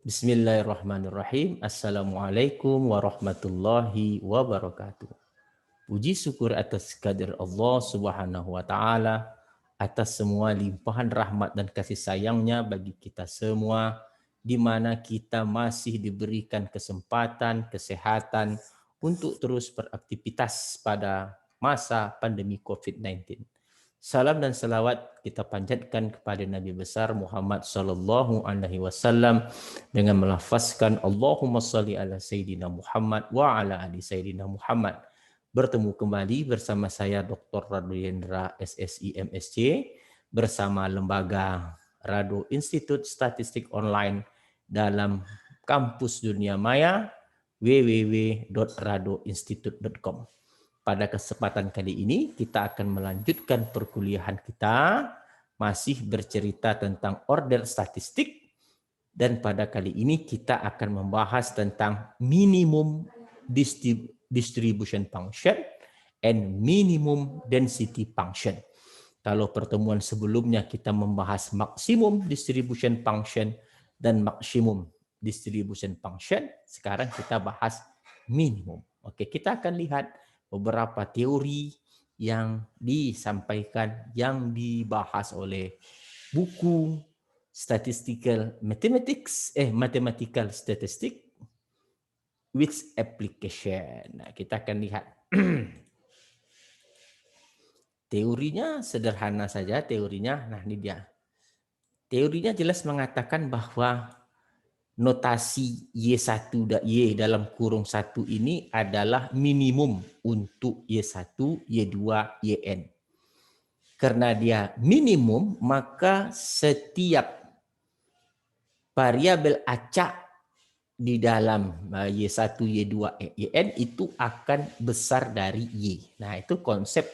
Bismillahirrahmanirrahim. Assalamualaikum warahmatullahi wabarakatuh. Puji syukur atas kehadirat Allah Subhanahu wa taala atas semua limpahan rahmat dan kasih sayangnya bagi kita semua, di mana kita masih diberikan kesempatan, kesehatan untuk terus beraktivitas pada masa pandemi COVID-19. Salam dan salawat kita panjatkan kepada Nabi besar Muhammad sallallahu alaihi wasallam dengan melafazkan Allahumma shalli ala sayyidina Muhammad wa ala ali sayyidina Muhammad. Bertemu kembali bersama saya Dr. Rado Yendra SSI MSc bersama lembaga Rado Institut Statistik Online dalam kampus dunia maya www.radoinstitute.com. Pada kesempatan kali ini kita akan melanjutkan perkuliahan kita masih bercerita tentang order statistik, dan pada kali ini kita akan membahas tentang minimum distribution function and minimum density function. Kalau pertemuan sebelumnya kita membahas maksimum distribution function dan maksimum distribution function, sekarang kita bahas minimum. Oke, kita akan lihat beberapa teori yang disampaikan, yang dibahas oleh buku Mathematical Statistics with Application. Nah, kita akan lihat. Teorinya sederhana saja, teorinya. Nah, ini dia. Teorinya jelas mengatakan bahwa notasi Y1 dan Y dalam kurung 1 ini adalah minimum untuk Y1, Y2, Yn. Karena dia minimum, maka setiap variabel acak di dalam Y1, Y2, Yn itu akan besar dari Y. Nah, itu konsep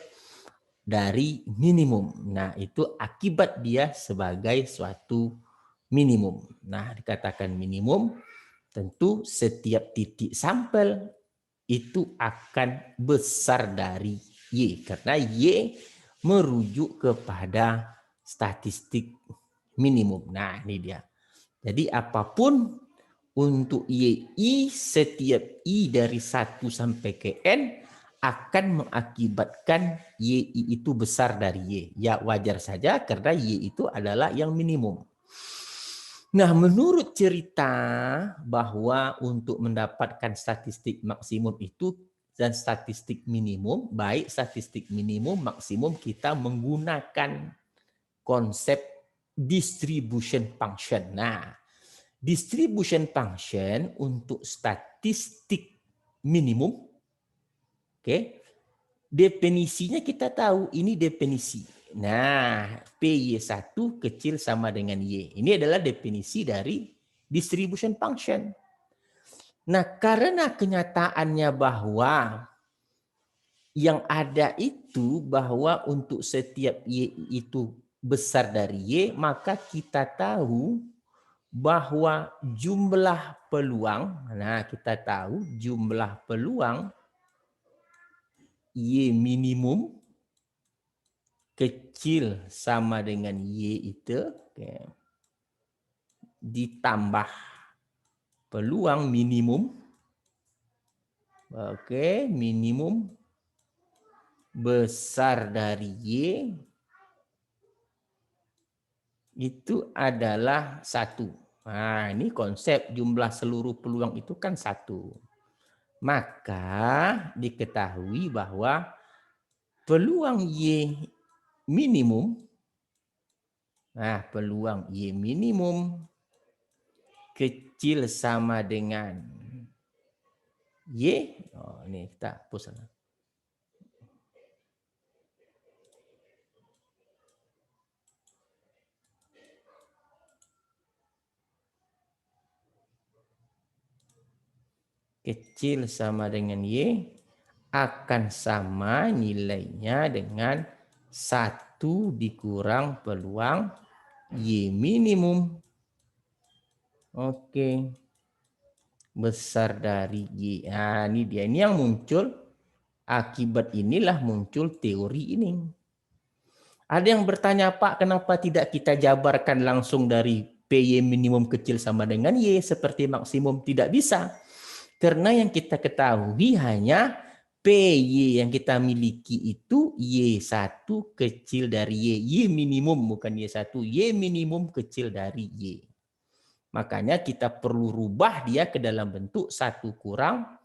dari minimum. Nah, itu akibat dia sebagai suatu minimum. Nah, dikatakan minimum, tentu setiap titik sampel itu akan besar dari Y. Karena Y merujuk kepada statistik minimum. Nah, ini dia. Jadi apapun untuk Y, setiap I dari 1 sampai ke N akan mengakibatkan Y itu besar dari Y. Ya wajar saja karena Y itu adalah yang minimum. Nah, menurut cerita bahwa untuk mendapatkan statistik maksimum itu dan statistik minimum, baik statistik minimum, maksimum, kita menggunakan konsep distribution function. Nah, distribution function untuk statistik minimum, oke, definisinya kita tahu, ini definisi. Nah, PY1 kecil sama dengan Y. Ini adalah definisi dari distribution function. Nah, karena kenyataannya bahwa yang ada itu bahwa untuk setiap Y itu besar dari Y, maka kita tahu bahwa jumlah peluang, nah kita tahu jumlah peluang Y minimum kecil sama dengan Y itu, oke, ditambah peluang minimum, oke, minimum besar dari Y itu adalah 1. Nah, ini konsep jumlah seluruh peluang itu kan 1. Maka diketahui bahwa peluang Y minimum, nah peluang Y minimum kecil sama dengan Y, oh ini kita hapus. Kecil sama dengan Y akan sama nilainya dengan 1 dikurang peluang Y minimum, oke, besar dari Y. Nah, ini dia, ini yang muncul, akibat inilah muncul teori ini. Ada yang bertanya, Pak, kenapa tidak kita jabarkan langsung dari P PY minimum kecil sama dengan Y seperti maksimum? Tidak bisa. Karena yang kita ketahui hanya PY yang kita miliki itu Y1 kecil dari Y. Y minimum bukan Y1. Y minimum kecil dari Y. Makanya kita perlu rubah dia ke dalam bentuk 1 kurang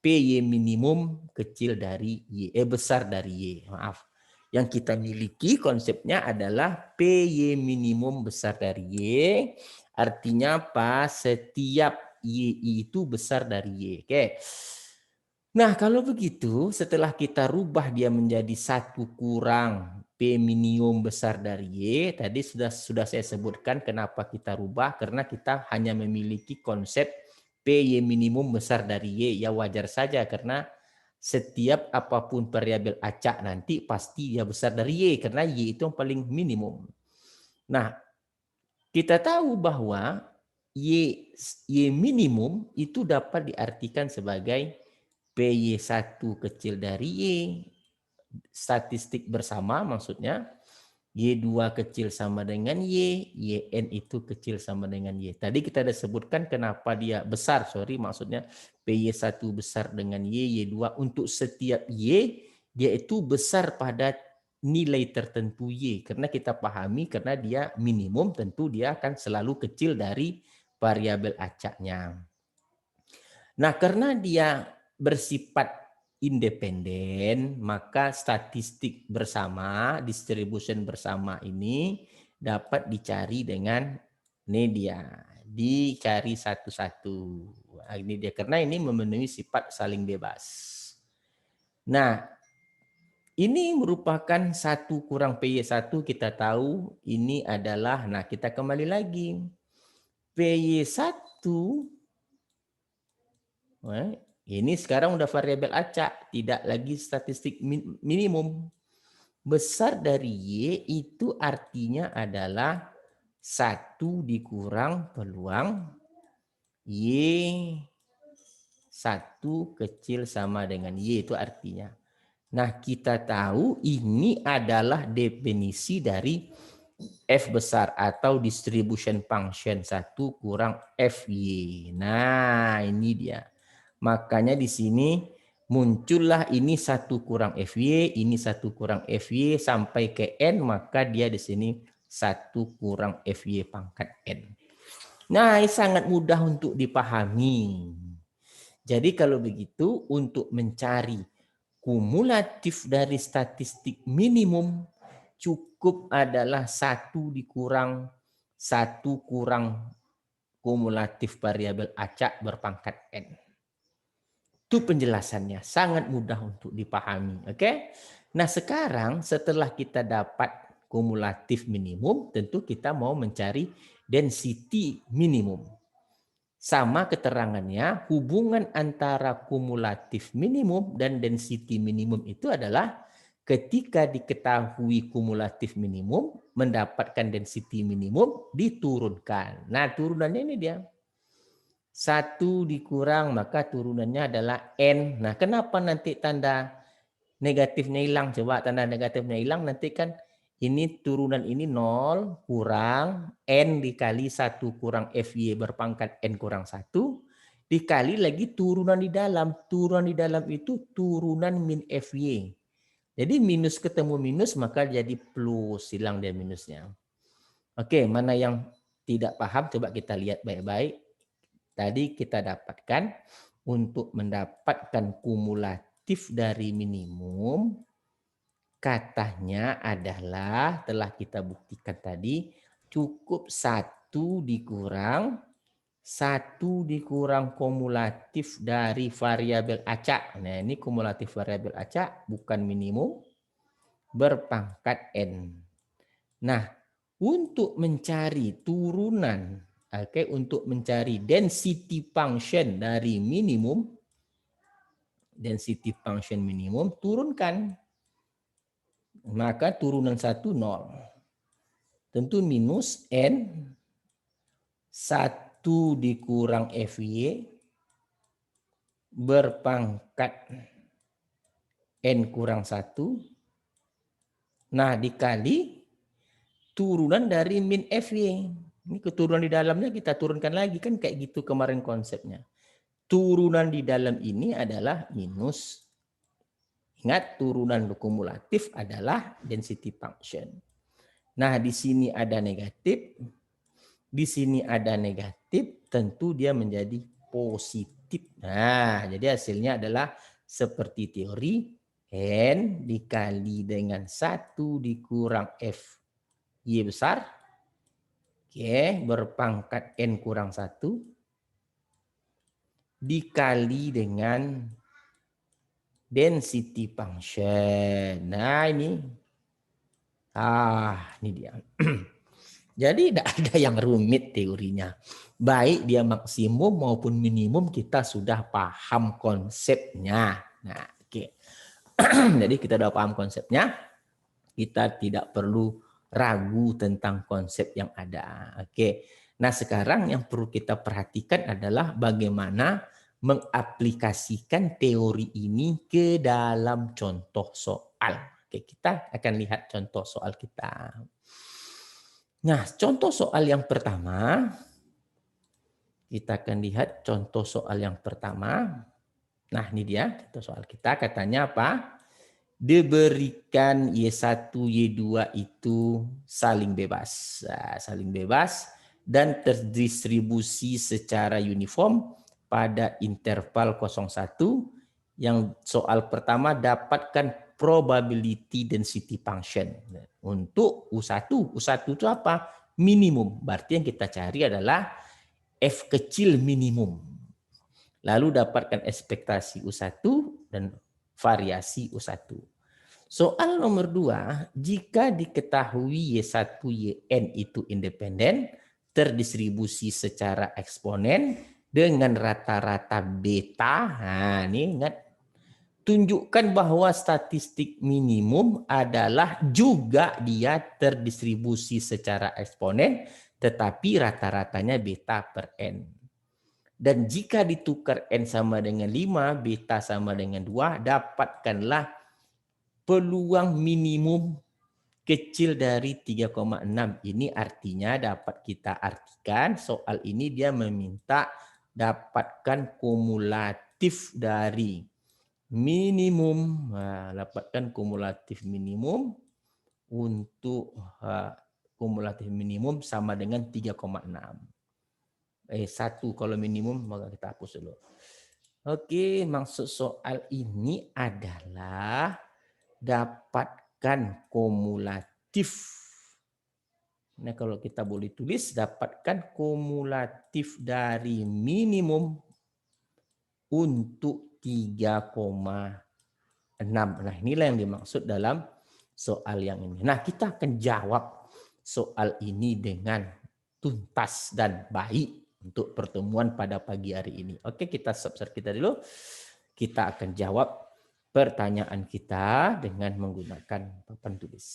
PY minimum kecil dari Y. Besar dari Y. Maaf. Yang kita miliki konsepnya adalah PY minimum besar dari Y. Artinya apa? Setiap Y itu besar dari Y. Oke. Nah, kalau begitu, setelah kita rubah dia menjadi 1 kurang P minimum besar dari Y, tadi sudah saya sebutkan kenapa kita rubah, karena kita hanya memiliki konsep PY minimum besar dari Y. Ya wajar saja, karena setiap apapun variabel acak nanti pasti dia besar dari Y, karena Y itu yang paling minimum. Nah, kita tahu bahwa Y minimum itu dapat diartikan sebagai PY1 kecil dari Y, statistik bersama maksudnya, Y2 kecil sama dengan Y, YN itu kecil sama dengan Y. Tadi kita sudah sebutkan kenapa dia besar, maksudnya PY1 besar dengan Y, Y2 untuk setiap Y, dia itu besar pada nilai tertentu Y. Karena kita pahami, karena dia minimum, tentu dia akan selalu kecil dari variabel acaknya. Nah, karena dia bersifat independen, maka statistik bersama, distribution bersama ini dapat dicari dengan ini dia, dicari satu-satu. Nah, ini dia, karena ini memenuhi sifat saling bebas. Nah, ini merupakan 1 kurang PY1, kita tahu ini adalah, nah kita kembali lagi. PY1 ini sekarang udah variabel acak, tidak lagi statistik minimum. Besar dari Y itu artinya adalah 1 dikurang peluang Y1 kecil sama dengan Y, itu artinya. Nah, kita tahu ini adalah definisi dari F besar atau distribution function 1 kurang FY. Nah, ini dia. Makanya di sini muncullah ini 1 kurang FY, ini 1 kurang FY sampai ke N, maka dia di sini 1 kurang FY pangkat N. Nah, ini sangat mudah untuk dipahami. Jadi kalau begitu, untuk mencari kumulatif dari statistik minimum, cukup adalah 1 dikurang 1 kurang kumulatif variabel acak berpangkat N. Itu penjelasannya, sangat mudah untuk dipahami. Oke? Nah, sekarang setelah kita dapat kumulatif minimum, tentu kita mau mencari density minimum. Sama keterangannya, hubungan antara kumulatif minimum dan density minimum itu adalah ketika diketahui kumulatif minimum, mendapatkan density minimum, diturunkan. Nah, turunannya ini dia. 1 dikurang, maka turunannya adalah N. Nah, kenapa nanti tanda negatifnya hilang? Coba tanda negatifnya hilang, nanti kan ini turunan ini 0 kurang N dikali 1 kurang FY berpangkat N kurang 1, dikali lagi turunan di dalam. Turunan di dalam itu turunan min FY. Jadi minus ketemu minus, maka jadi plus, hilang dia minusnya. Oke, mana yang tidak paham, coba kita lihat baik-baik. Tadi kita dapatkan untuk mendapatkan kumulatif dari minimum, katanya adalah telah kita buktikan tadi cukup 1 dikurang kumulatif dari variabel acak. Nah, ini kumulatif variabel acak bukan minimum berpangkat N. Nah, untuk mencari turunan, untuk mencari density function dari minimum, density function minimum, turunkan. Maka turunan 1, 0. Tentu minus N, 1 dikurang FY, berpangkat N kurang 1. Nah, dikali turunan dari min FY. Ini keturunan di dalamnya kita turunkan lagi, kan kayak gitu kemarin konsepnya. Turunan di dalam ini adalah minus. Ingat, turunan kumulatif adalah density function. Nah, di sini ada negatif, di sini ada negatif, tentu dia menjadi positif. Nah, jadi hasilnya adalah seperti teori N dikali dengan 1 dikurang F Y besar, oke, berpangkat N kurang 1, dikali dengan density function. Nah, ini dia. Jadi tidak ada yang rumit teorinya. Baik dia maksimum maupun minimum, kita sudah paham konsepnya. Nah, oke. Jadi kita sudah paham konsepnya. Kita tidak perlu ragu tentang konsep yang ada. Oke. Nah, sekarang yang perlu kita perhatikan adalah bagaimana mengaplikasikan teori ini ke dalam contoh soal. Oke, kita akan lihat contoh soal kita. Nah, contoh soal yang pertama, kita akan lihat contoh soal yang pertama. Nah, ini dia contoh soal kita. Katanya apa? Diberikan Y1, Y2 itu saling bebas. Nah, saling bebas dan terdistribusi secara uniform pada interval 01. Yang soal pertama, dapatkan probability density function. Untuk U1. U1 itu apa? Minimum. Berarti yang kita cari adalah F kecil minimum. Lalu dapatkan ekspektasi U1 dan variasi U1. Soal nomor 2, jika diketahui Y1, Yn itu independen, terdistribusi secara eksponen dengan rata-rata beta. Nah, ini ingat, tunjukkan bahwa statistik minimum adalah juga dia terdistribusi secara eksponen, tetapi rata-ratanya beta per N. Dan jika ditukar N sama dengan 5, beta sama dengan 2, dapatkanlah peluang minimum kecil dari 3,6. Ini artinya dapat kita artikan soal ini dia meminta dapatkan kumulatif dari minimum. Nah, dapatkan kumulatif minimum untuk kumulatif minimum sama dengan 3,6. 1 kalau minimum, maka kita hapus dulu. Oke, maksud soal ini adalah dapatkan kumulatif. Nah, kalau kita boleh tulis, dapatkan kumulatif dari minimum untuk 3,6. Nah, inilah yang dimaksud dalam soal yang ini. Nah, kita akan jawab soal ini dengan tuntas dan baik untuk pertemuan pada pagi hari ini. Oke, kita subscribe kita dulu. Kita akan jawab pertanyaan kita dengan menggunakan papan tulis.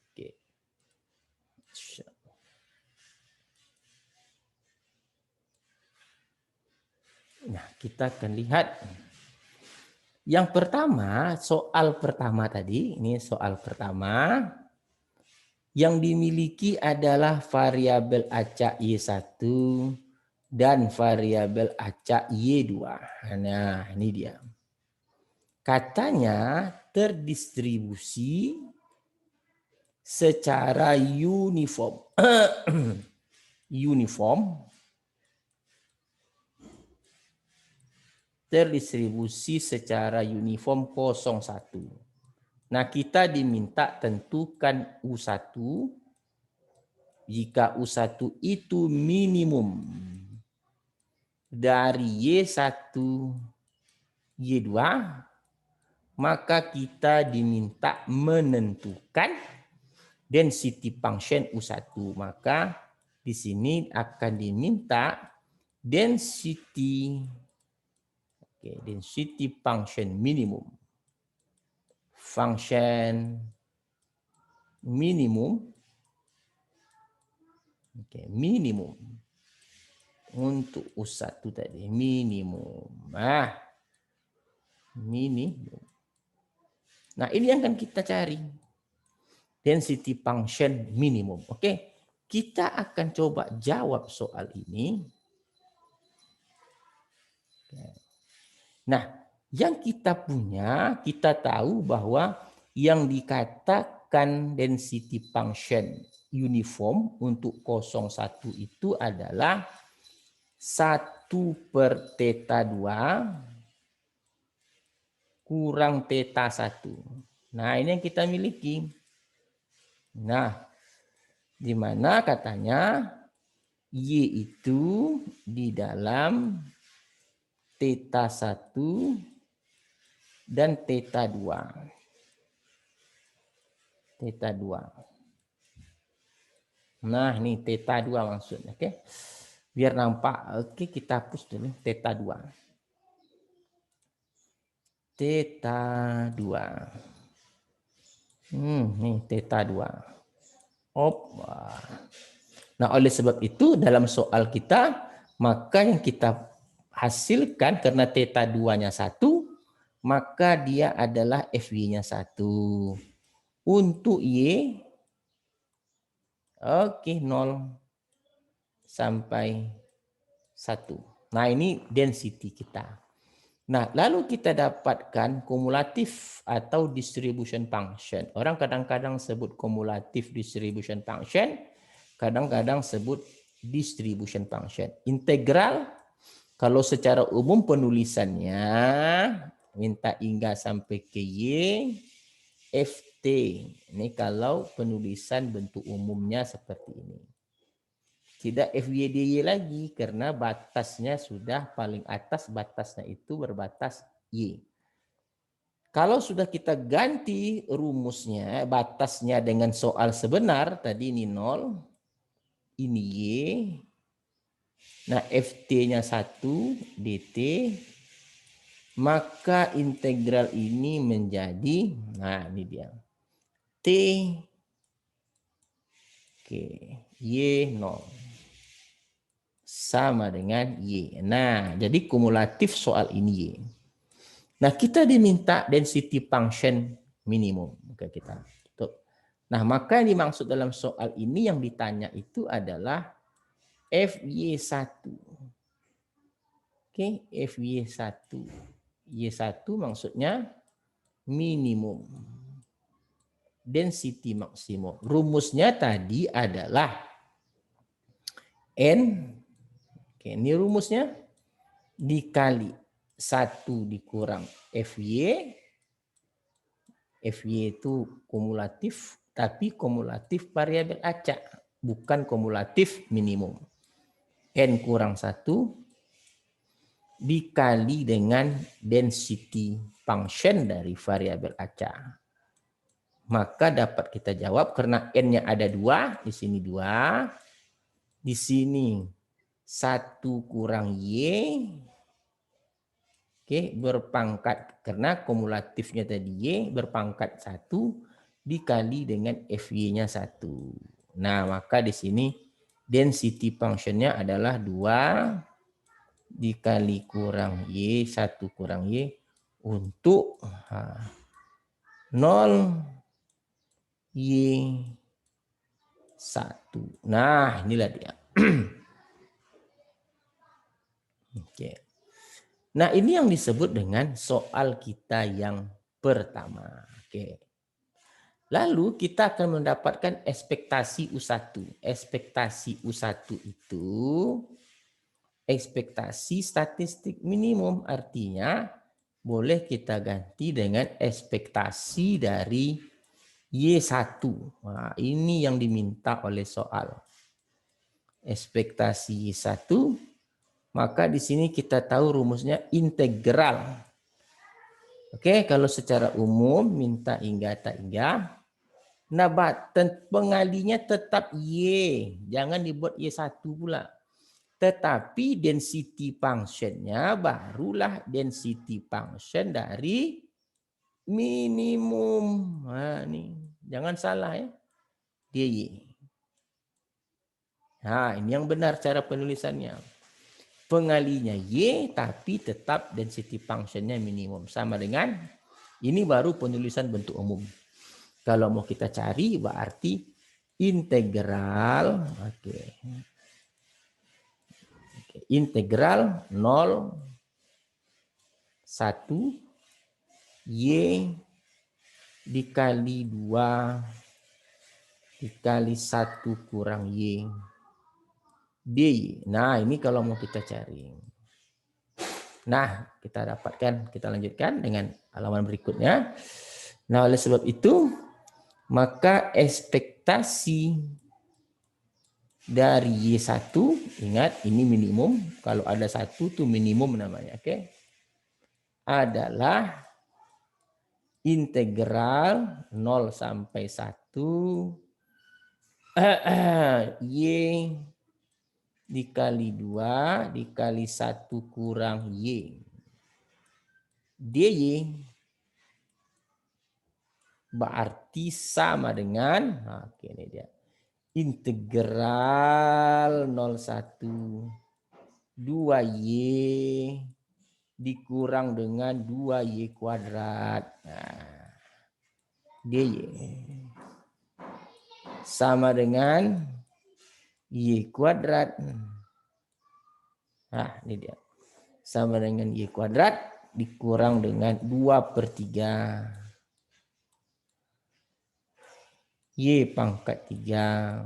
Oke. Nah, kita akan lihat. Yang pertama, soal pertama tadi, ini soal pertama. Yang dimiliki adalah variabel acak Y1 dan variabel acak Y2. Nah, ini dia. Katanya terdistribusi secara uniform. Terdistribusi secara uniform 01. Nah, kita diminta tentukan U1 jika U1 itu minimum dari Y1, Y2, maka kita diminta menentukan density function U1. Maka di sini akan diminta density function minimum. Function minimum. Minimum. Untuk U1 tadi. Minimum. Minimum. Nah, ini yang akan kita cari. Density function minimum. Oke. kita akan coba jawab soal ini. Nah, yang kita punya, kita tahu bahwa yang dikatakan density function uniform untuk 01 itu adalah 1/θ2 kurang θ1. Nah, ini yang kita miliki. Nah, di mana katanya Y itu di dalam θ1 dan θ2. θ2. Nah, ini θ2 maksudnya, oke. Biar nampak, oke, kita hapus dulu θ2. θ2. Nih θ2. Nah, oleh sebab itu dalam soal kita, maka yang kita hasilkan karena θ2-nya 1, maka dia adalah FY-nya 1. Untuk Y, oke, 0 sampai 1. Nah, ini density kita. Nah, lalu kita dapatkan kumulatif atau distribution function. Orang kadang-kadang sebut kumulatif distribution function, kadang-kadang sebut distribution function. Integral, kalau secara umum penulisannya, minta hingga sampai ke Y, FT. Ini kalau penulisan bentuk umumnya seperti ini. Tidak FYDY lagi karena batasnya sudah paling atas, batasnya itu berbatas Y. Kalau sudah kita ganti rumusnya, batasnya dengan soal sebenar, tadi ini 0, ini Y. Nah, FT-nya 1 DT, maka integral ini menjadi, nah ini dia, T, oke, Y 0. Sama dengan Y. Nah, jadi kumulatif soal ini Y. Nah, kita diminta density function minimum. Oke, kita tutup. Nah, maka yang dimaksud dalam soal ini yang ditanya itu adalah FY1. Oke, FY1. Y1 maksudnya minimum. Density maksimum. Rumusnya tadi adalah N. Oke, ini rumusnya dikali 1 dikurang FY. FY itu kumulatif, tapi kumulatif variabel acak, bukan kumulatif minimum. N kurang 1 dikali dengan density function dari variabel acak. Maka dapat kita jawab karena N-nya ada 2, di sini 2, di sini 1 kurang Y, oke, berpangkat, karena kumulatifnya tadi Y berpangkat 1 dikali dengan FY-nya 1. Nah, maka di sini density function-nya adalah 2 dikali kurang Y, 1 kurang Y, untuk 0 Y 1. Nah, inilah dia. Oke. Nah, ini yang disebut dengan soal kita yang pertama. Oke. Lalu kita akan mendapatkan ekspektasi U1. Ekspektasi U1 itu ekspektasi statistik minimum, artinya boleh kita ganti dengan ekspektasi dari Y1. Nah, ini yang diminta oleh soal. Ekspektasi Y1, maka di sini kita tahu rumusnya integral. Oke, kalau secara umum minta hingga tak hingga. Nah, pengalinya tetap Y. Jangan dibuat Y1 pula. Tetapi density function-nya barulah density function dari minimum. Nah, ini jangan salah ya. Dia Y. Nah, ini yang benar cara penulisannya. Pengalinya Y, tapi tetap density function-nya minimum. Sama dengan, ini baru penulisan bentuk umum. Kalau mau kita cari, berarti integral, integral 0, 1, Y dikali 2 dikali 1 kurang Y dy. Nah, ini kalau mau kita cari. Nah, kita dapatkan, kita lanjutkan dengan halaman berikutnya. Nah, oleh sebab itu, maka ekspektasi dari Y1, ingat ini minimum, kalau ada 1 itu minimum namanya, oke? Adalah integral 0 sampai 1 Y dikali 2 dikali 1 kurang Y dy berarti sama dengan, oke ini dia, integral 01 2Y dikurang dengan 2Y kuadrat. Nah, dy sama dengan Y kuadrat. Nah, ini dia. Sama dengan Y kuadrat dikurang dengan 2/3. Y pangkat 3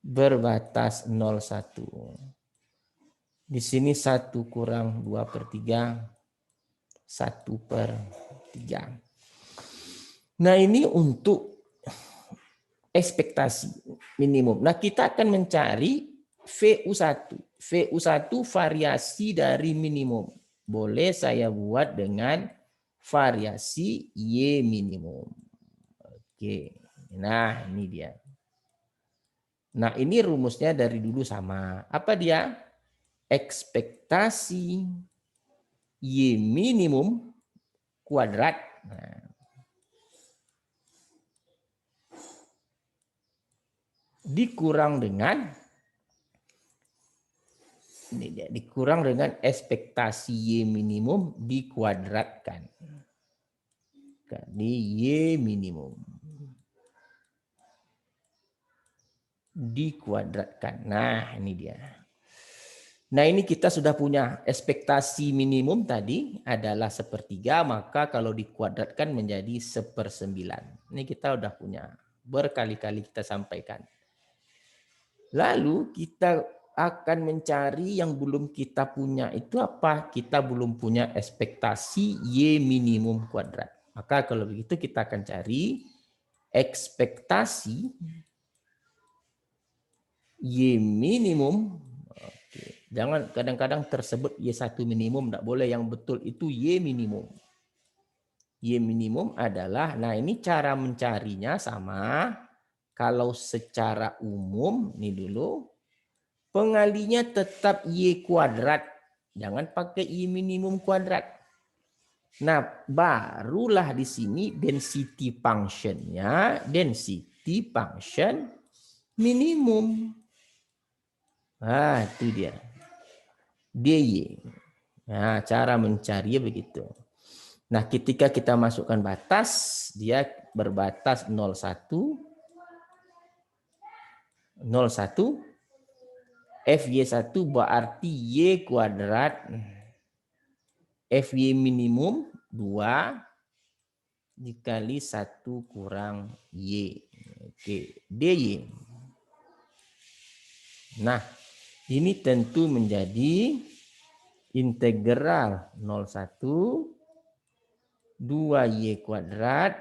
berbatas 0,1. Di sini 1 kurang 2/3, 1/3. Nah, ini untuk ekspektasi minimum. Nah, kita akan mencari VU1. VU1 variasi dari minimum. Boleh saya buat dengan variasi Y minimum. Oke. Nah, ini dia. Nah, ini rumusnya dari dulu sama. Apa dia? Ekspektasi Y minimum kuadrat. Nah, dikurang dengan ini dia, dikurang dengan ekspektasi Y minimum dikuadratkan kali Y minimum dikuadratkan. Nah, ini dia. Nah, ini kita sudah punya ekspektasi minimum tadi adalah 1/3, maka kalau dikuadratkan menjadi 1/9. Ini kita udah punya, berkali-kali kita sampaikan. Lalu kita akan mencari yang belum kita punya itu apa? Kita belum punya ekspektasi Y minimum kuadrat. Maka kalau begitu kita akan cari ekspektasi Y minimum. Oke. Jangan kadang-kadang tersebut Y1 minimum, tidak boleh. Yang betul itu Y minimum. Y minimum adalah, nah ini cara mencarinya sama. Kalau secara umum, ini dulu, pengalinya tetap Y kuadrat. Jangan pakai Y minimum kuadrat. Nah, barulah di sini density function-nya, density function minimum. Nah, itu dia. dy. Nah, cara mencari begitu. Nah, ketika kita masukkan batas, dia berbatas 0,1, 0,1, FY1 berarti Y kuadrat, FY minimum 2 dikali 1 kurang Y. Oke, dy. Nah, ini tentu menjadi integral 0,1 2Y kuadrat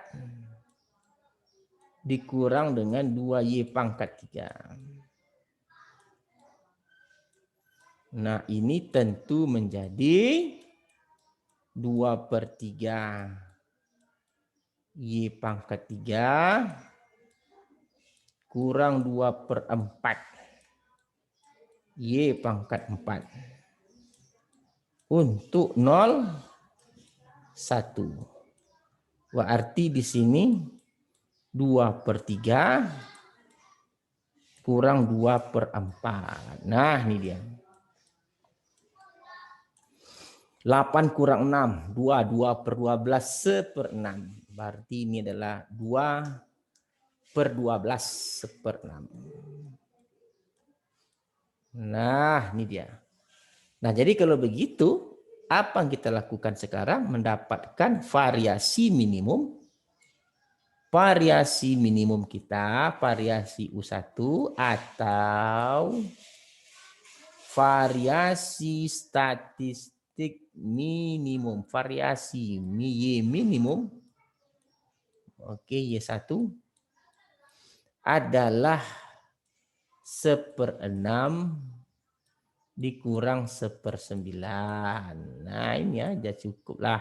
dikurang dengan 2Y pangkat 3. Nah, ini tentu menjadi 2/3 Y pangkat 3 kurang 2/4 Y pangkat 4 untuk 0,1. Berarti di sini 2/3 kurang 2/4. Nah, ini dia. 8 kurang 6, 2, 2/12, 1/6. Berarti ini adalah 2 per 12 seper 6. Nah, ini dia. Nah, jadi kalau begitu, apa yang kita lakukan sekarang? Mendapatkan variasi minimum. Variasi minimum kita, variasi U1 atau variasi statistik minimum. Variasi Y minimum. Oke, Y1 adalah 1/6 dikurang 1/9. Nah, ini aja cukup lah.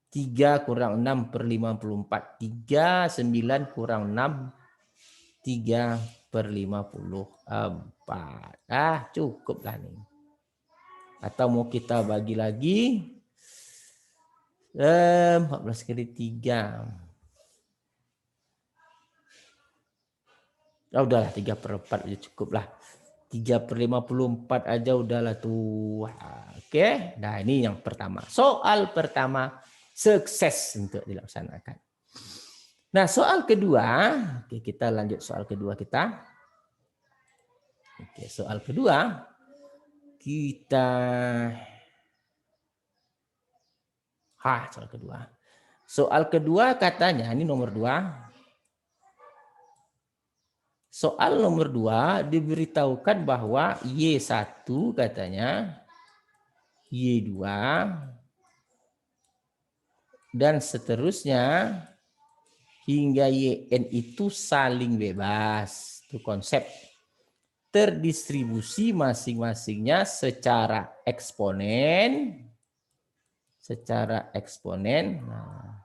3 kurang 6 per 54. 3, 9 kurang 6. 3 per 54. Cukup lah nih. Atau mau kita bagi lagi. 14 kali 3. Udahlah 3/4 aja cukup lah. 3 per 54 aja udahlah tuh. Oke. Nah, ini yang pertama. Soal pertama sukses untuk dilaksanakan. Nah, soal kedua. Oke, kita lanjut soal kedua kita. Oke, soal kedua. Soal kedua katanya, ini nomor 2. Soal nomor 2 diberitahukan bahwa Y1 katanya, Y2 dan seterusnya hingga YN itu saling bebas. Itu konsep. Terdistribusi masing-masingnya secara eksponen. Nah,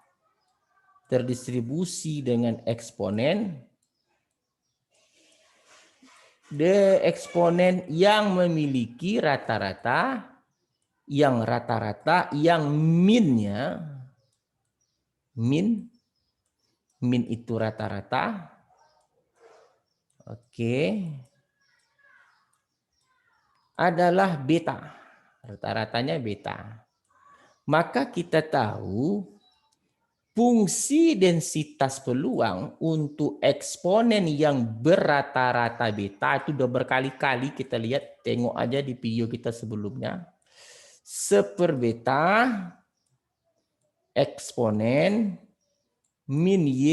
terdistribusi dengan eksponen. Eksponen yang memiliki rata-rata, yang minnya, min itu rata-rata. Oke. Adalah beta. Rata-ratanya beta. Maka kita tahu fungsi densitas peluang untuk eksponen yang berrata-rata beta itu udah berkali-kali kita lihat, tengok aja di video kita sebelumnya. 1 beta eksponen min Y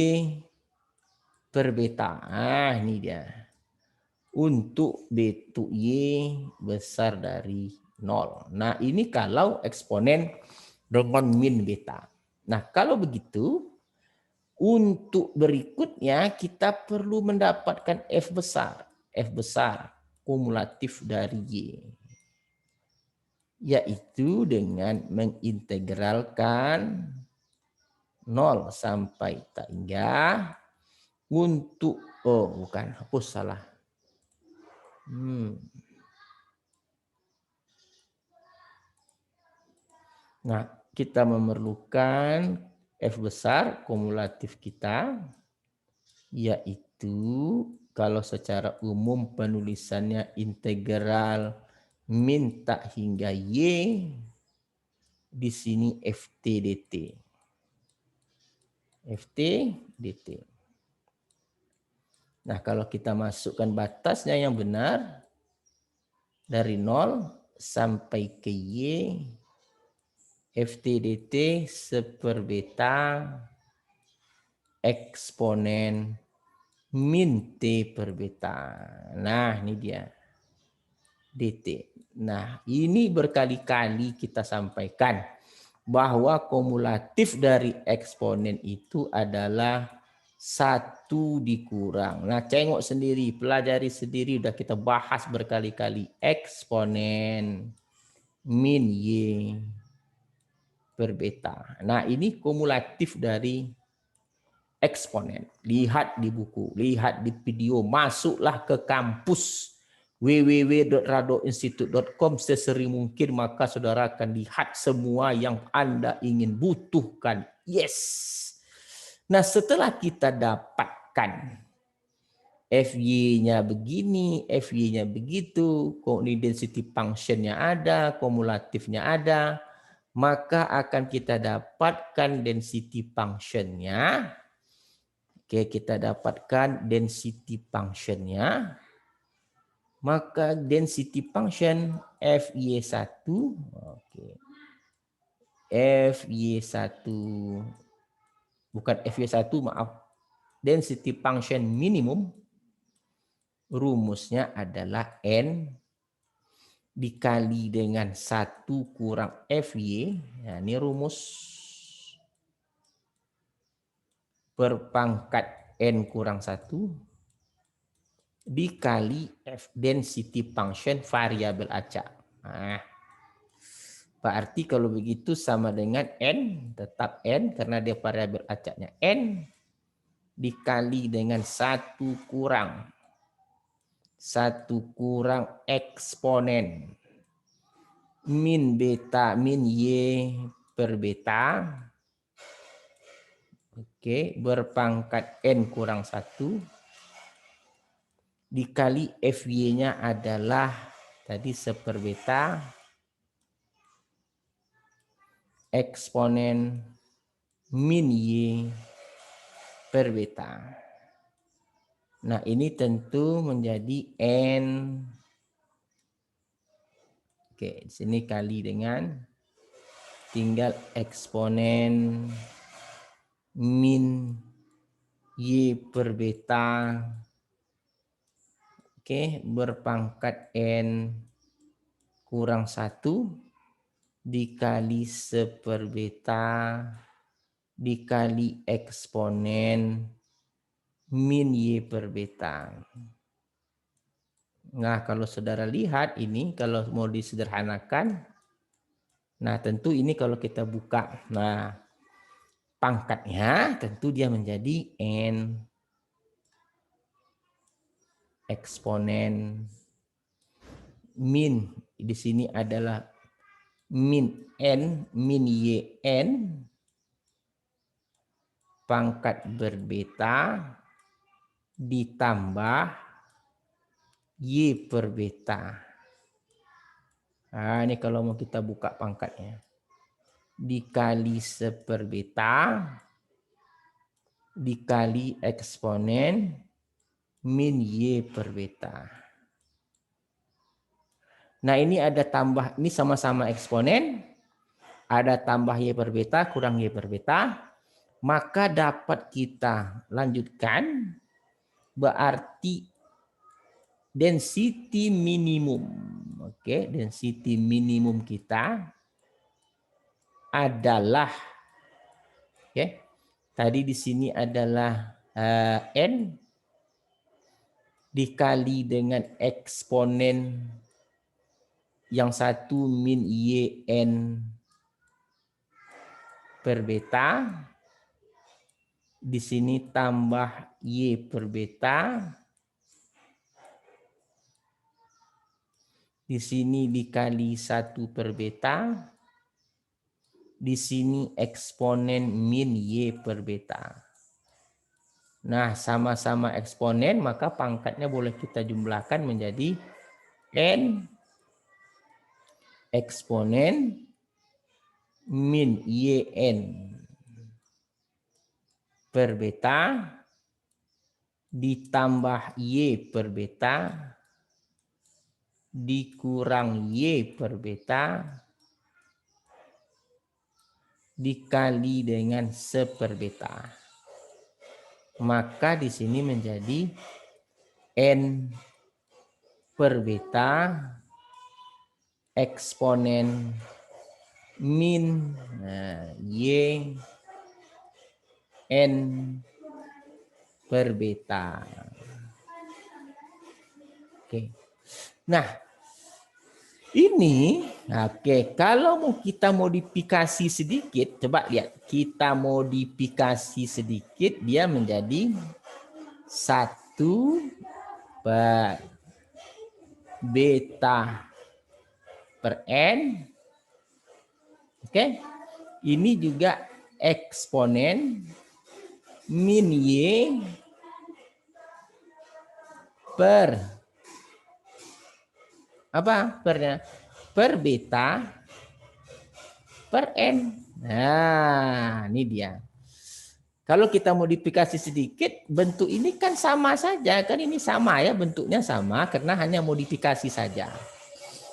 per beta. Ini dia. Untuk beta Y besar dari 0. Nah, ini kalau eksponen dengan min beta. Nah, kalau begitu, untuk berikutnya kita perlu mendapatkan F besar. F besar kumulatif dari Y. Yaitu dengan mengintegralkan 0 sampai hingga untuk, hapus salah. Nah, kita memerlukan F besar kumulatif kita, yaitu kalau secara umum penulisannya integral min tak hingga Y, di sini FT dt. FT dt. Nah, kalau kita masukkan batasnya yang benar, dari 0 sampai ke Y, FT dt 1 beta eksponen min T per beta. Nah, ini dia. dt. Nah, ini berkali-kali kita sampaikan bahwa kumulatif dari eksponen itu adalah 1 dikurang. Nah, tengok sendiri, pelajari sendiri, udah kita bahas berkali-kali. Eksponen min Y per beta. Nah, ini kumulatif dari eksponen. Lihat di buku, lihat di video, masuklah ke kampus www.radoinstitute.com sesering mungkin, maka saudara akan lihat semua yang Anda ingin butuhkan. Yes. Nah, setelah kita dapatkan FY-nya begini, FY-nya begitu, coordinate density function-nya ada, kumulatifnya ada, maka akan kita dapatkan density function-nya. Oke, kita dapatkan density function-nya. Maka density function Fy1, oke. Fy1, bukan Fy1, maaf. Density function minimum, rumusnya adalah N dikali dengan 1 kurang Fy. Nah, ini rumus berpangkat N kurang 1 dikali F density function variabel acak. Nah, berarti kalau begitu sama dengan N, tetap N karena dia variabel acaknya N dikali dengan 1 kurang eksponen min beta min Y per beta. Oke, berpangkat N kurang 1 dikali Fy-nya adalah tadi 1 per beta eksponen min Y per beta. Nah, ini tentu menjadi N. Oke, di sini kali dengan tinggal eksponen min Y per beta. Oke, berpangkat N kurang 1 dikali 1 per beta dikali eksponen min Y per beta. Nah, kalau saudara lihat ini, kalau mau disederhanakan, nah tentu ini kalau kita buka, nah pangkatnya tentu dia menjadi N eksponen min, di sini adalah min N, min Y N, pangkat berbeta ditambah Y per beta. Nah, ini kalau mau kita buka pangkatnya. Dikali 1 per beta dikali eksponen min Y per beta. Nah, ini ada tambah, ini sama-sama eksponen. Ada tambah Y per beta kurang Y per beta. Maka dapat kita lanjutkan. Berarti density minimum. Oke, density minimum kita adalah, oke, tadi di sini adalah N dikali dengan eksponen yang satu min Y N per beta. Di sini tambah Y per beta. Di sini dikali 1 per beta. Di sini eksponen min Y per beta. Nah, sama-sama eksponen, maka pangkatnya boleh kita jumlahkan menjadi N eksponen min YN per beta ditambah Y per beta dikurang Y per beta dikali dengan 1 per beta. Maka di sini menjadi N per beta eksponen min Y N per beta. Oke. Nah, ini oke, kalau mau kita modifikasi sedikit, coba lihat, kita modifikasi sedikit, dia menjadi 1 per beta per N. Oke. Ini juga eksponen min Y per apa? Per beta per N. Nah, ini dia. Kalau kita modifikasi sedikit, bentuk ini kan sama saja. Kan ini sama ya, bentuknya sama karena hanya modifikasi saja.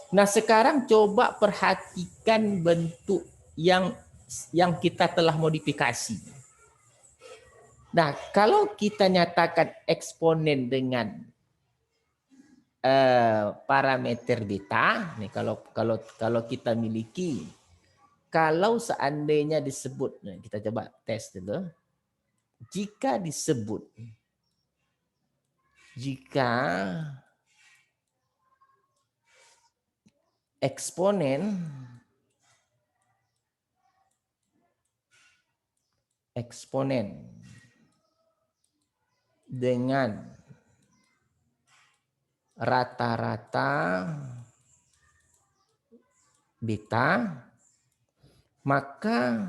Nah, sekarang coba perhatikan bentuk yang kita telah modifikasi. Nah, kalau kita nyatakan eksponen dengan parameter beta, nih kalau kita miliki, kalau seandainya disebut, nah kita coba tes dulu. Jika disebut, jika eksponen dengan rata-rata beta, maka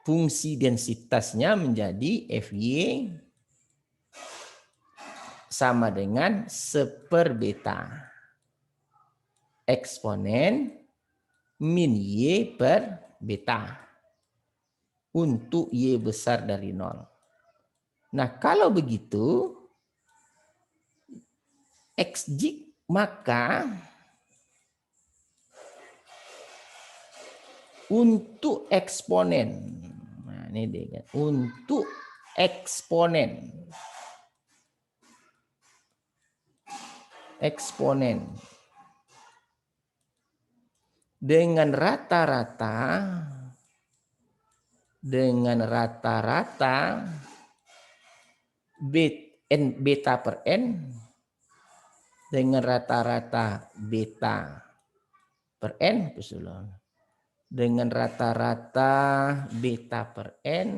fungsi densitasnya menjadi Fy sama dengan 1/, beta. Eksponen min Y per beta. Untuk Y besar dari 0. Nah, kalau begitu, Xj, maka untuk eksponen, nah ini dia, untuk eksponen dengan rata-rata beta per n, dengan rata-rata beta per n, dengan rata-rata beta per n,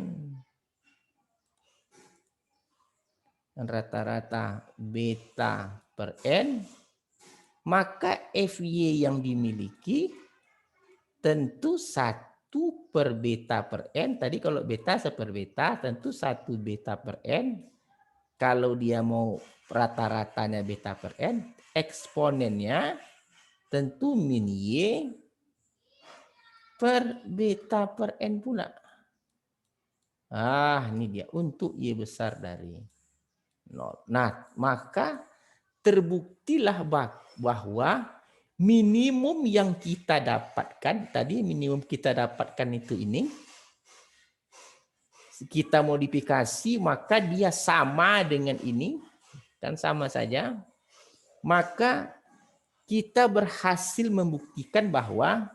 dan rata-rata beta per n, maka Fy yang dimiliki tentu 1 per beta per n. Tadi kalau beta 1 per beta, tentu 1 beta per n. Kalau dia mau rata-ratanya beta per n, eksponennya tentu min Y per beta per n pula. Ah, ini dia untuk Y besar dari 0. Nah, maka terbuktilah bahwa minimum yang kita dapatkan, tadi minimum kita dapatkan itu ini, kita modifikasi, maka dia sama dengan ini, kan sama saja. Maka kita berhasil membuktikan bahwa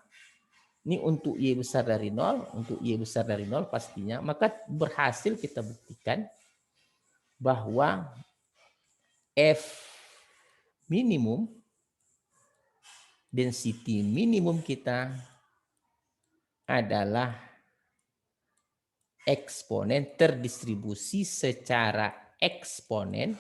ini untuk Y besar dari 0, untuk Y besar dari 0 pastinya, maka berhasil kita buktikan bahwa F minimum, density minimum kita adalah eksponen terdistribusi secara eksponen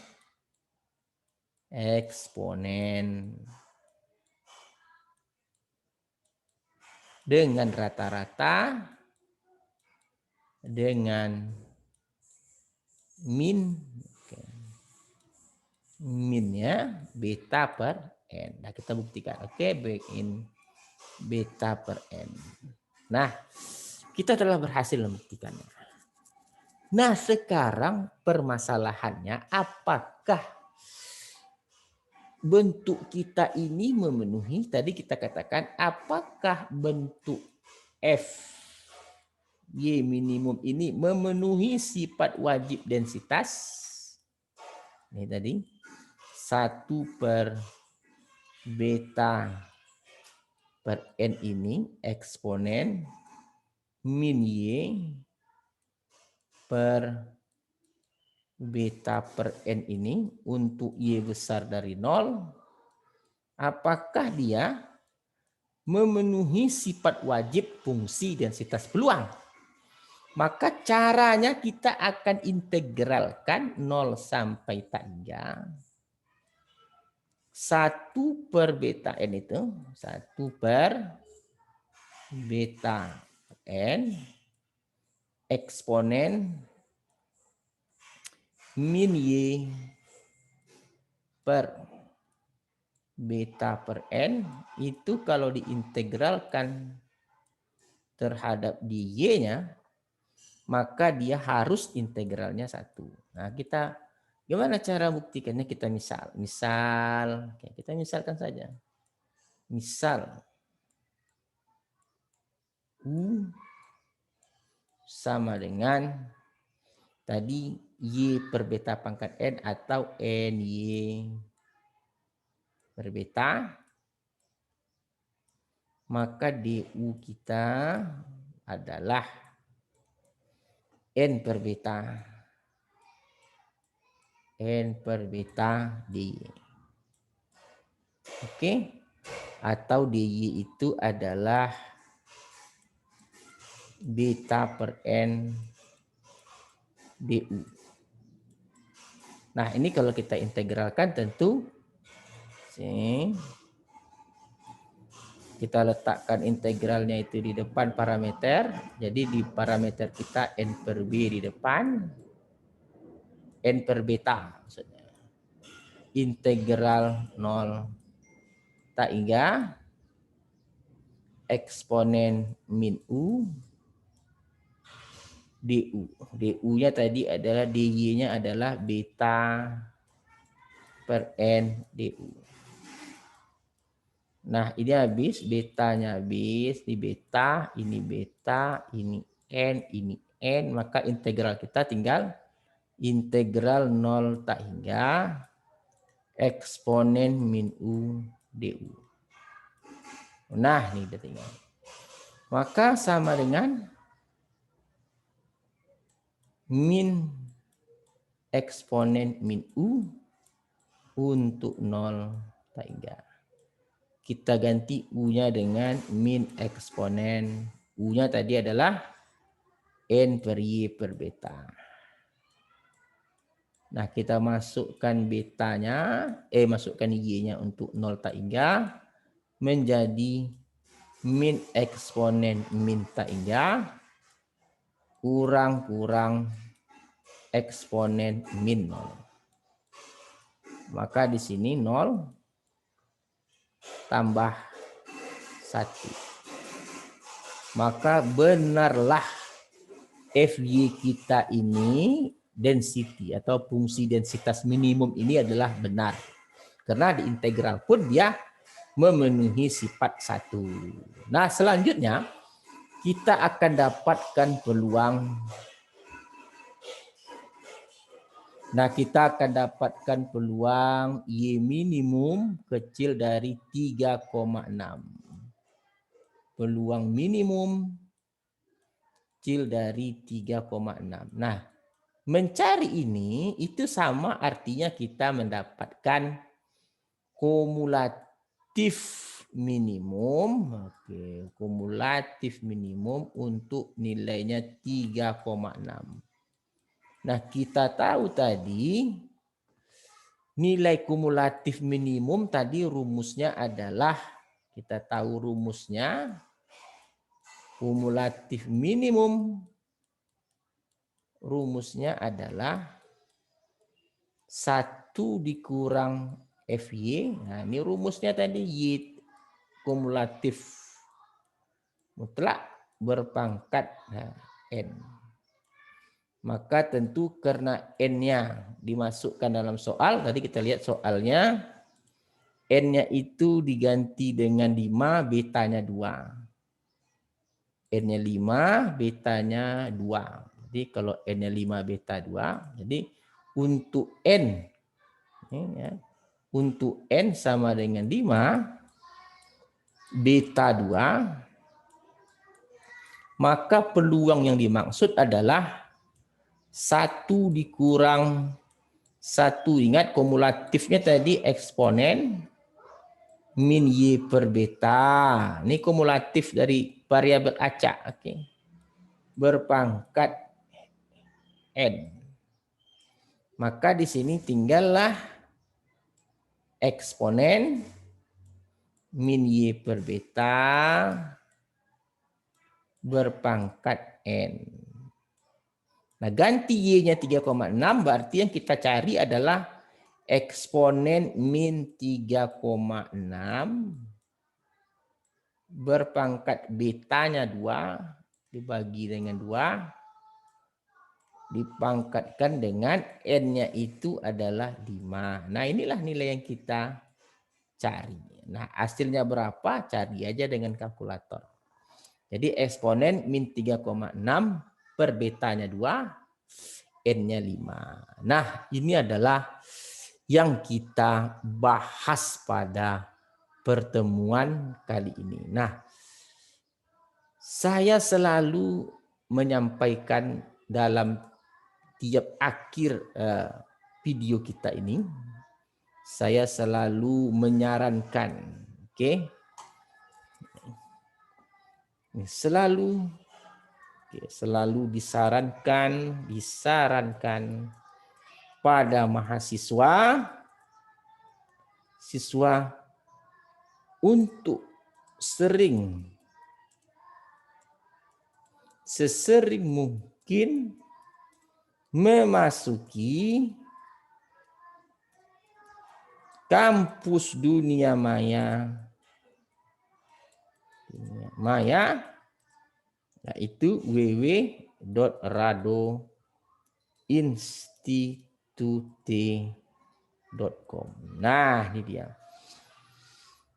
dengan rata-rata dengan minnya beta per n. Nah, kita buktikan. Oke, back in beta per n. Nah, kita telah berhasil membuktikannya. Nah, sekarang permasalahannya, apakah bentuk kita ini memenuhi, tadi kita katakan, apakah bentuk F Y minimum ini memenuhi sifat wajib densitas? Ini tadi 1 per beta per n ini eksponen min Y per beta per n ini untuk Y besar dari 0, apakah dia memenuhi sifat wajib fungsi densitas peluang? Maka caranya kita akan integralkan 0 sampai tangga 1 per beta n itu, 1 per beta n eksponen min Y per beta per n itu kalau diintegralkan terhadap Y-nya, maka dia harus integralnya 1. Nah, gimana cara buktikannya? Kita kita misalkan saja. Misal U sama dengan tadi Y per beta pangkat N atau NY per beta, maka DU kita adalah N per beta. N per beta DY. Oke. Atau DY itu adalah beta per N DU. Nah, ini kalau kita integralkan tentu kita letakkan integralnya itu di depan parameter. Jadi di parameter kita N per B di depan, N per beta maksudnya. Integral 0 tak hingga eksponen min U DU. DU-nya tadi adalah DY-nya adalah beta per N DU. Nah, ini habis, betanya habis, ini beta, ini N, maka integral kita tinggal integral 0 tak hingga eksponen min U DU. Nah, ini udah tinggal. Maka sama dengan min eksponen min U untuk 0 tak hingga. Kita ganti U-nya dengan min eksponen. U-nya tadi adalah N per Y per beta. Nah, kita masukkan betanya, masukkan Y-nya untuk 0 tak hingga, menjadi min eksponen min tak hingga, kurang eksponen min 0. Maka di sini 0 tambah 1. Maka benarlah FY kita ini density atau fungsi densitas minimum ini adalah benar. Karena di integral pun dia memenuhi sifat 1. Nah, selanjutnya kita akan dapatkan peluang. Nah, kita akan dapatkan peluang Y minimum kecil dari 3,6. Peluang minimum kecil dari 3,6. Nah, mencari ini itu sama artinya kita mendapatkan kumulatif minimum. Oke, kumulatif minimum untuk nilainya 3,6. Nah, kita tahu tadi nilai kumulatif minimum tadi rumusnya adalah, kita tahu rumusnya, kumulatif minimum rumusnya adalah 1 dikurang FY. Nah, ini rumusnya tadi Y kumulatif mutlak berpangkat N. Maka tentu karena N-nya dimasukkan dalam soal, tadi kita lihat soalnya, N-nya itu diganti dengan 5, betanya 2. N-nya 5, betanya 2. Jadi kalau N-nya 5, beta 2, jadi untuk N, untuk N sama dengan 5, beta 2, maka peluang yang dimaksud adalah 1 dikurang 1. Ingat kumulatifnya tadi eksponen min Y per beta. Ini kumulatif dari variabel acak. Oke. Berpangkat N. Maka di sini tinggallah eksponen min Y per beta berpangkat N. Nah, ganti Y-nya 3,6 berarti yang kita cari adalah eksponen min 3,6 berpangkat betanya 2 dibagi dengan 2 dipangkatkan dengan N-nya itu adalah 5. Nah, inilah nilai yang kita cari. Nah, hasilnya berapa? Cari aja dengan kalkulator. Jadi eksponen min 3,6 per betanya 2, N-nya 5. Nah, ini adalah yang kita bahas pada pertemuan kali ini. Nah, saya selalu menyampaikan dalam tiap akhir video kita ini, saya selalu menyarankan, selalu disarankan pada mahasiswa untuk sesering mungkin memasuki kampus dunia maya, yaitu www.radoinstitute.com. Nah, ini dia.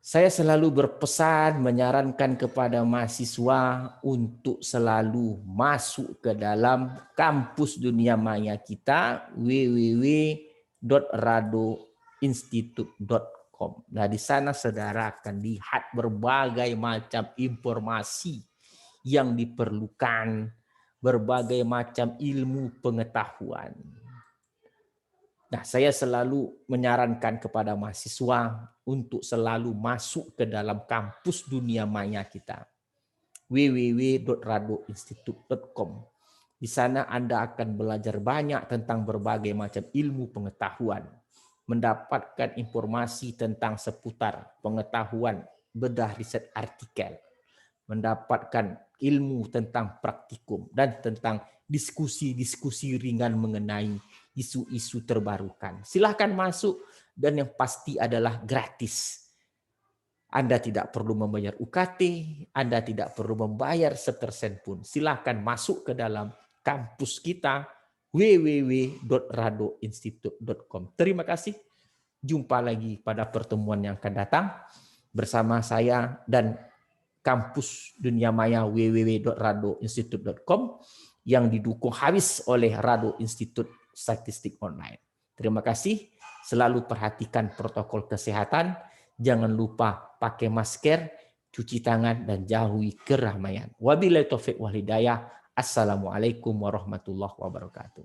Saya selalu berpesan, menyarankan kepada mahasiswa untuk selalu masuk ke dalam kampus dunia maya kita, www.radoinstitute.com. Nah, di sana saudara akan lihat berbagai macam informasi yang diperlukan, berbagai macam ilmu pengetahuan. Nah, saya selalu menyarankan kepada mahasiswa untuk selalu masuk ke dalam kampus dunia maya kita, www.radoinstitute.com. Di sana Anda akan belajar banyak tentang berbagai macam ilmu pengetahuan, mendapatkan informasi tentang seputar pengetahuan, bedah riset artikel, mendapatkan ilmu tentang praktikum, dan tentang diskusi-diskusi ringan mengenai isu-isu terbarukan. Silahkan masuk, dan yang pasti adalah gratis. Anda tidak perlu membayar UKT, Anda tidak perlu membayar sepersen pun. Silahkan masuk ke dalam kampus kita, www.radoinstitute.com. Terima kasih. Jumpa lagi pada pertemuan yang akan datang bersama saya dan kampus dunia maya www.radoinstitute.com yang didukung habis oleh Rado Institute Statistik Online. Terima kasih. Selalu perhatikan protokol kesehatan. Jangan lupa pakai masker, cuci tangan, dan jauhi keramaian. Wabillahi taufiq wal hidayah. Assalamualaikum warahmatullahi wabarakatuh.